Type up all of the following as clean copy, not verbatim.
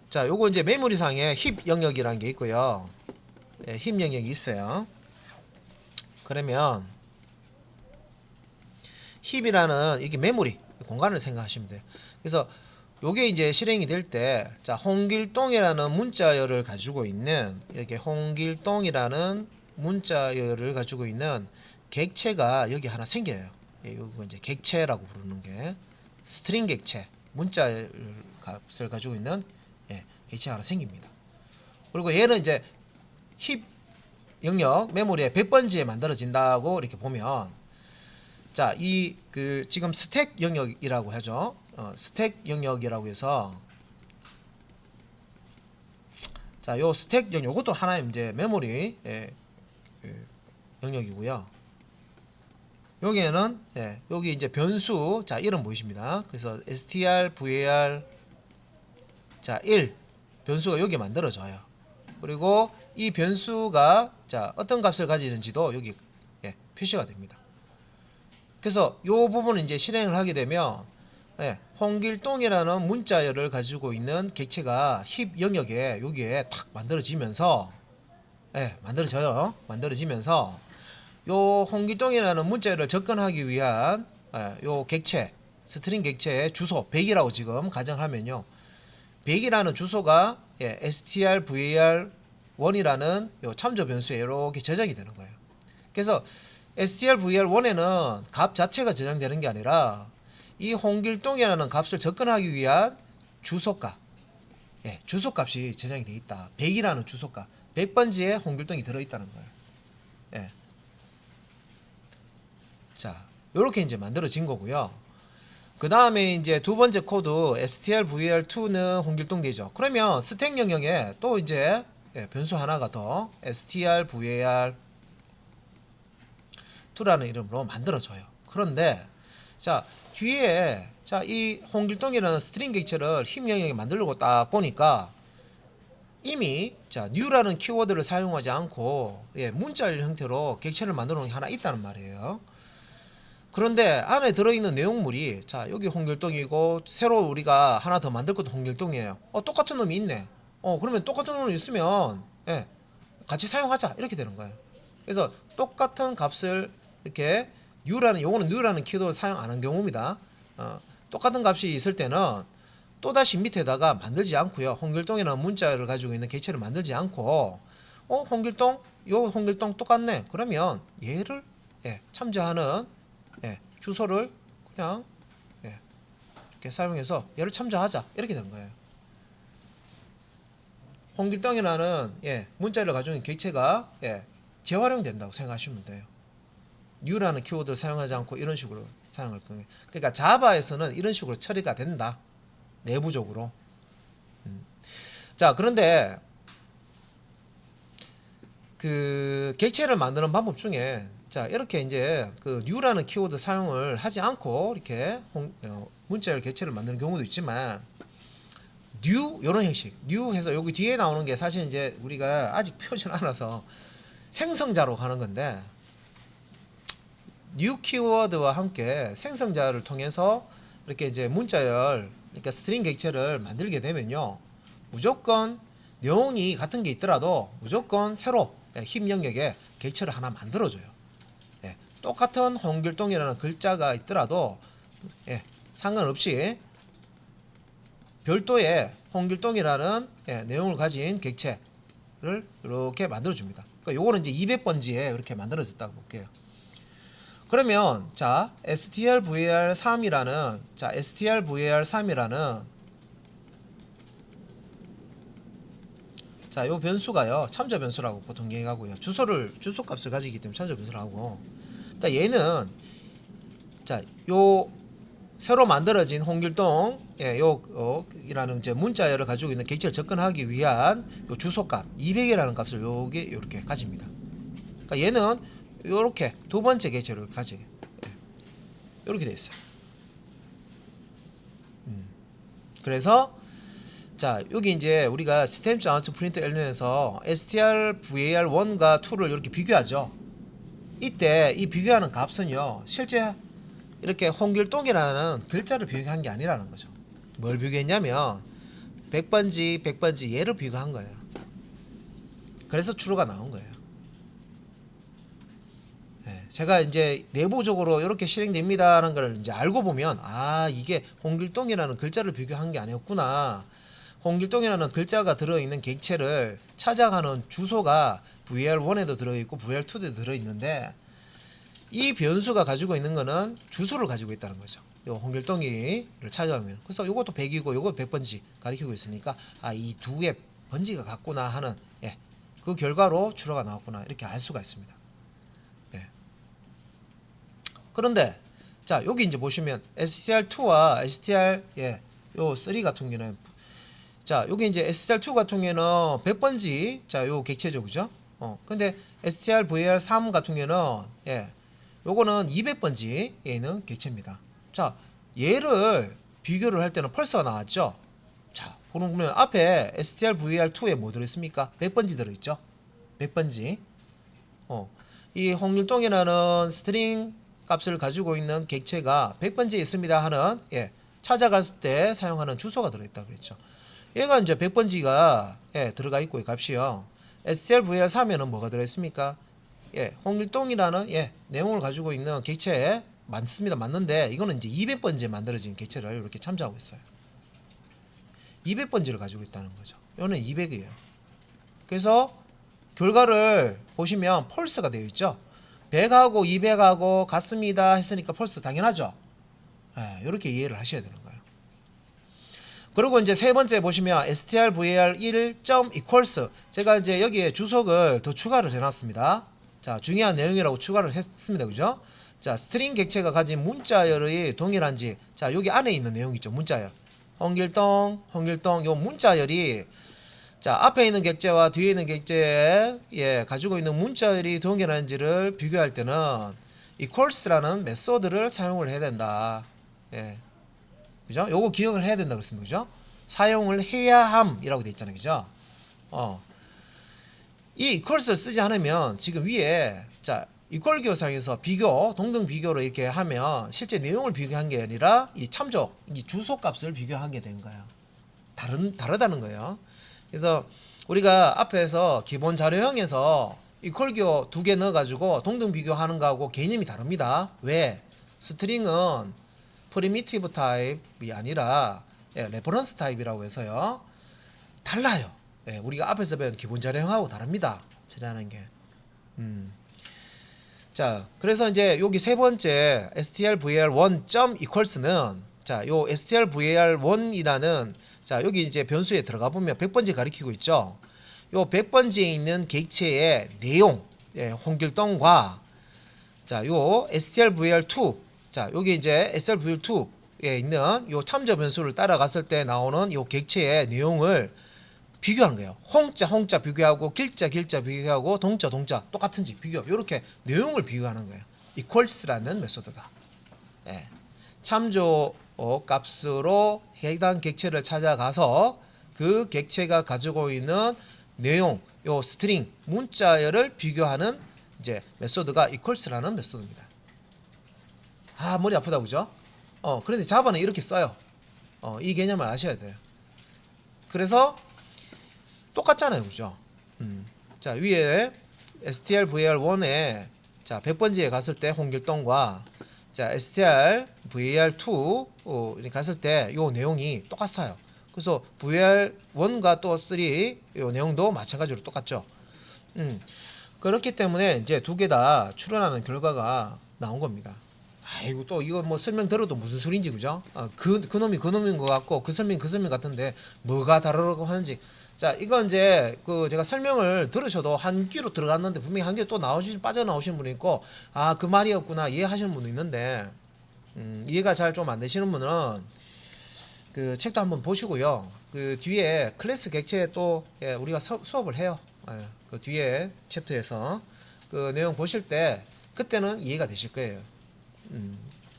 자, 요거 이제 메모리상에 힙 영역이라는 게 있고요. 예, 힙 영역이 있어요. 그러면 힙이라는 이게 메모리 공간을 생각하시면 돼요. 그래서 요게 이제 실행이 될 때, 자, 홍길동이라는 문자열을 가지고 있는, 이렇게 홍길동이라는 문자열을 가지고 있는 객체가 여기 하나 생겨요. 예, 요거 이제 객체라고 부르는 게 스트링 객체, 문자 값을 가지고 있는, 예, 객체가 하나 생깁니다. 그리고 얘는 이제 힙 영역 메모리의 100번지에 만들어진다고 이렇게 보면, 자, 이 그 지금 스택 영역이라고 하죠. 스택 영역이라고 해서, 자, 요 스택 영역, 이것도 하나의 이제 메모리 영역이고요. 여기에는, 예, 여기 이제 변수, 자, 이름 보이십니다. 그래서 str var, 자, 1 변수가 여기 만들어져요. 그리고 이 변수가, 자, 어떤 값을 가지는지도 여기, 예, 표시가 됩니다. 그래서 요 부분을 이제 실행을 하게 되면, 예, 홍길동이라는 문자열을 가지고 있는 객체가 힙 영역에 여기에 탁 만들어지면서, 예, 만들어지면서 요 홍길동이라는 문자열을 접근하기 위한, 예, 요 객체, 스트링 객체의 주소 100이라고 지금 가정을 하면요, 100이라는 주소가, 예, strvar1이라는 요 참조 변수에 이렇게 저장이 되는 거예요. 그래서 strvar1에는 값 자체가 저장되는 게 아니라 이 홍길동이라는 값을 접근하기 위한 주소값, 예, 주소값이 저장이 되어 있다. 100이라는 주소값, 100번지에 홍길동이 들어있다는 거예요. 예. 자, 요렇게 이제 만들어진 거고요. 그 다음에 이제 두 번째 코드 strvar2는 홍길동 되죠. 그러면 스택 영역에 또 이제, 예, 변수 하나가 더 strvar2라는 이름으로 만들어져요. 그런데, 자, 뒤에, 자, 이 홍길동이라는 스트링 객체를 힙 영역에 만들려고 딱 보니까 이미, 자, new라는 키워드를 사용하지 않고, 예, 문자열 형태로 객체를 만들어 놓은 게 하나 있다는 말이에요. 그런데 안에 들어있는 내용물이, 자, 여기 홍길동이고 새로 우리가 하나 더 만들 것도 홍길동이에요. 똑같은 놈이 있네. 그러면 똑같은 놈이 있으면, 예, 같이 사용하자, 이렇게 되는 거예요. 그래서 똑같은 값을 이렇게 요거는 new라는 키워드를 사용 안 한 경우입니다. 똑같은 값이 있을 때는 또다시 밑에다가 만들지 않고요, 홍길동이라는 문자를 가지고 있는 객체를 만들지 않고, 홍길동 똑같네, 그러면 얘를, 예, 참조하는, 예, 주소를 그냥, 예, 이렇게 사용해서 얘를 참조하자, 이렇게 되는 거예요. 홍길동이라는, 예, 문자를 가지고 있는 객체가, 예, 재활용된다고 생각하시면 돼요. new라는 키워드를 사용하지 않고 이런 식으로 사용할 거예요. 그러니까 자바에서는 이런 식으로 처리가 된다, 내부적으로. 자, 그런데 그 객체를 만드는 방법 중에, 자, 이렇게 이제 그 new라는 키워드 사용을 하지 않고 이렇게 문자열 객체를 만드는 경우도 있지만, new 이런 형식, new 해서 여기 뒤에 나오는 게 사실 이제 우리가 아직 표현 안 해서 생성자로 가는 건데, new 키워드와 함께 생성자를 통해서 이렇게 이제 문자열, 그러니까 스트링 객체를 만들게 되면요, 무조건 내용이 같은 게 있더라도 무조건 새로, 예, 힙 영역에 객체를 하나 만들어줘요. 예, 똑같은 홍길동이라는 글자가 있더라도, 예, 상관없이 별도의 홍길동이라는, 예, 내용을 가진 객체를 이렇게 만들어줍니다. 그러니까 요거는 이제 200번지에 이렇게 만들어졌다고 볼게요. 그러면, 자, strvar3이라는, 자, strvar3이라는, 자, 요 변수가요, 참조 변수라고 보통 얘기하고요. 주소값을 가지기 때문에 참조 변수라고. 그러니까 얘는, 자, 요 새로 만들어진 홍길동, 예, 이라는 이제 문자열을 가지고 있는 객체를 접근하기 위한 요 주소값 200이라는 값을 요렇게 가집니다. 그러니까 얘는 요렇게 두 번째 객체를 가지게, 예, 요렇게 돼 있어요. 그래서, 자, 여기 이제 우리가 system.out.println에서 strvar1과 2를 이렇게 비교하죠. 이때 이 비교하는 값은요, 실제 이렇게 홍길동이라는 글자를 비교한 게 아니라는 거죠. 뭘 비교했냐면, 100번지 100번지 얘를 비교한 거예요. 그래서 추로가 나온 거예요. 예, 제가 이제 내부적으로 이렇게 실행됩니다라는 걸 이제 알고 보면 아 이게 홍길동이라는 글자를 비교한 게 아니었구나. 홍길동이라는 글자가 들어있는 객체를 찾아가는 주소가 VR1에도 들어있고 VR2에도 들어있는데 이 변수가 가지고 있는 거는 주소를 가지고 있다는 거죠. 요 홍길동이를 찾아오면 그래서 요것도 100이고 요것도 100번지 가리키고 있으니까 아 이 두 개 번지가 같구나 하는 예, 그 결과로 추로가 나왔구나 이렇게 알 수가 있습니다. 예. 그런데 자 여기 이제 보시면 STR2와 STR 예, 요 3 같은 경우는 자 여기 이제 STR2 같은 경우는 100번지 자요 객체죠 그죠? 근데 STR VR3 같은 경우는 예, 요거는 200번지에 있는 객체입니다. 자 얘를 비교를 할 때는 펄스가 나왔죠. 자 보면 앞에 STR VR2에 뭐 들어있습니까? 100번지 들어있죠. 100번지 이 홍길동이라는 스트링 값을 가지고 있는 객체가 100번지에 있습니다 하는 예, 찾아갈 때 사용하는 주소가 들어있다 그랬죠. 얘가 이제 100번지가 예, 들어가 있고 이 값이요. STR VR3에는 뭐가 들어있습니까? 예, 홍길동이라는 예, 내용을 가지고 있는 객체에 많습니다. 맞는데 이거는 이제 200번지에 만들어진 객체를 이렇게 참조하고 있어요. 200번지를 가지고 있다는 거죠. 이거는 200이에요. 그래서 결과를 보시면 펄스가 되어 있죠. 100하고 200하고 같습니다 했으니까 펄스 당연하죠. 예, 이렇게 이해를 하셔야 되는 거예요. 그리고 이제 세 번째 보시면 str var 1점 equals 제가 이제 여기에 주석을 더 추가를 해놨습니다. 자 중요한 내용이라고 추가를 했습니다. 그죠? 자 스트링 객체가 가진 문자열의 동일한지 자 여기 안에 있는 내용 있죠. 문자열 홍길동 요 문자열이 자 앞에 있는 객체와 뒤에 있는 객체에 예, 가지고 있는 문자열이 동일한지를 비교할 때는 equals라는 메소드를 사용을 해야 된다. 예. 그죠? 요거 기억을 해야 된다 그랬습니다. 그죠? 사용을 해야 함이라고 돼 있잖아요. 그죠? 이 equals를 쓰지 않으면 지금 위에 자 equal 기호상에서 비교, 동등 비교로 이렇게 하면 실제 내용을 비교한 게 아니라 이 참조, 이 주소 값을 비교하게 된 거예요. 다르다는 거예요. 그래서 우리가 앞에서 기본 자료형에서 equal 기호 2개 넣어가지고 동등 비교하는 거하고 개념이 다릅니다. 왜? 스트링은 프리미티브 타입이 아니라 예, 레퍼런스 타입이라고 해서요. 달라요. 예, 우리가 앞에서 배운 기본 자료형하고 다릅니다. 처리하는 게. 자, 그래서 이제 여기 세 번째 strvar1.equals는 자, 요 strvar1이라는 자, 여기 이제 변수에 들어가 보면 100번지 가리키고 있죠. 요 100번지에 있는 객체의 내용, 예, 홍길동과 자, 요 strvar2 자, 여기 이제 strvar2에 있는 요 참조 변수를 따라갔을 때 나오는 요 객체의 내용을 비교한 거예요. 홍자 비교하고 길자 비교하고 동자 똑같은지 비교. 이렇게 내용을 비교하는 거예요. equals라는 메소드가. 예. 참조 값으로 해당 객체를 찾아가서 그 객체가 가지고 있는 내용, 요 스트링 문자열을 비교하는 이제 메소드가 equals라는 메소드입니다. 아, 머리 아프다 그죠? 그런데 자바는 이렇게 써요. 이 개념을 아셔야 돼요. 그래서 똑같잖아요. 그죠? 자, 위에 strvar1에 자, 100번지에 갔을 때 홍길동과 자, strvar2 이렇게 갔을 때 요 내용이 똑같아요. 그래서 VR1과 또 3 요 내용도 마찬가지로 똑같죠. 그렇기 때문에 이제 두 개 다 출현하는 결과가 나온 겁니다. 아이고 또 이거 뭐 설명 들어도 무슨 소린지 그죠? 그놈이 그놈인 것 같고 그 설명 같은데 뭐가 다르다고 하는지 자 이거 이제 그 제가 설명을 들으셔도 한 귀로 들어갔는데 분명히 한 귀로 또 빠져나오시는 분이 있고 아 그 말이었구나 이해하시는 분도 있는데 이해가 잘 좀 안 되시는 분은 그 책도 한번 보시고요. 그 뒤에 클래스 객체에 또 예, 우리가 수업을 해요. 예, 그 뒤에 챕터에서 그 내용 보실 때 그때는 이해가 되실 거예요.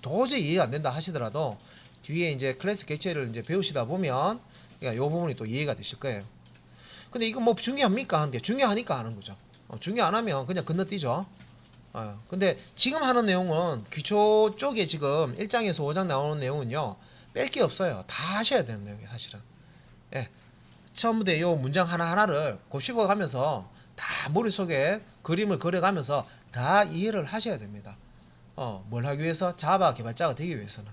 도저히 이해가 안 된다 하시더라도 뒤에 이제 클래스 객체를 이제 배우시다 보면 이 부분이 또 이해가 되실 거예요. 근데 이거 뭐 중요합니까? 하는데 중요하니까 하는 거죠. 중요 안 하면 그냥 건너뛰죠. 근데 지금 하는 내용은 기초 쪽에 지금 1장에서 5장 나오는 내용은요 뺄 게 없어요. 다 하셔야 되는 내용이에요 사실은. 예. 처음부터 요 문장 하나하나를 곱씹어 가면서 다 머릿속에 그림을 그려가면서 다 이해를 하셔야 됩니다. 뭘 하기 위해서? 자바 개발자가 되기 위해서는.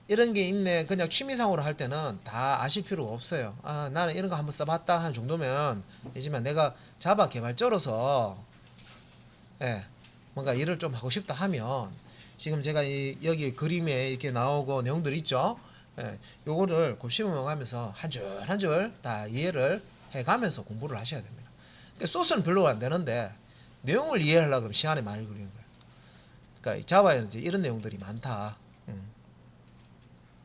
이런 게 있네. 그냥 취미상으로 할 때는 다 아실 필요가 없어요. 아, 나는 이런 거 한번 써봤다 하는 정도면 되지만 내가 자바 개발자로서 예, 뭔가 일을 좀 하고 싶다 하면 지금 제가 여기 그림에 이렇게 나오고 내용들 있죠. 예, 요거를 곱씹어 가면서 한 줄 한 줄 다 이해를 해가면서 공부를 하셔야 됩니다. 그러니까 소스는 별로 안 되는데 내용을 이해하려고 그러면 시간이 많이 걸리는 거예요. 그러니까 자바에는 이제 이런 내용들이 많다.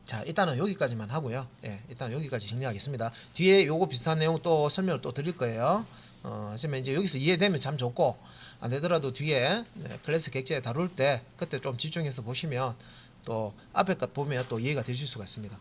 자, 일단은 여기까지만 하고요. 예, 일단 여기까지 정리하겠습니다. 뒤에 요거 비슷한 내용 또 설명을 또 드릴 거예요. 하지만 이제 여기서 이해되면 참 좋고 안 되더라도 뒤에 클래스 객체 다룰 때 그때 좀 집중해서 보시면 또 앞에 것 보면 또 이해가 되실 수가 있습니다.